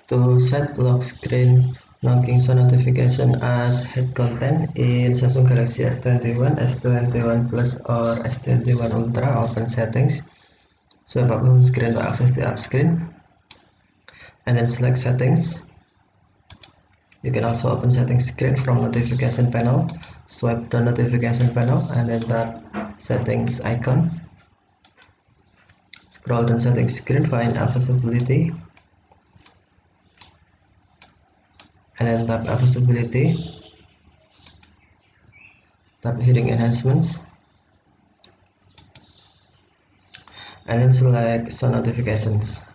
To set lock screen knocking show notification as head content in Samsung Galaxy S21, S21 Plus or S21 Ultra, open settings, swipe up home screen to access the app screen, and then select settings. You can also open settings screen from notification panel, swipe the notification panel and then tap settings icon. Scroll down settings screen, find accessibility, and then tap accessibility, tap hearing enhancements, and then select show notifications.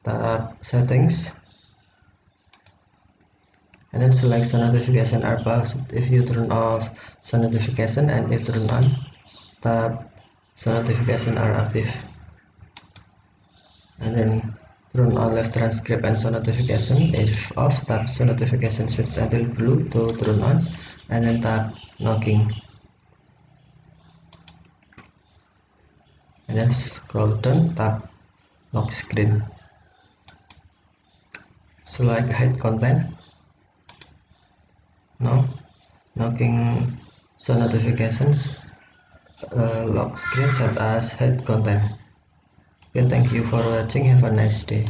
Tap settings, and then select show notification are paused if you turn off show notification, and if turn on, tap show notification are active, and then turn on live transcript and show notification. If off, tap show notification switch until blue to turn on, and then tap knocking, and then scroll down, tap lock screen, select hide content. Now knocking show notifications, lock screen set as hide content. Okay, thank you for watching, have a nice day.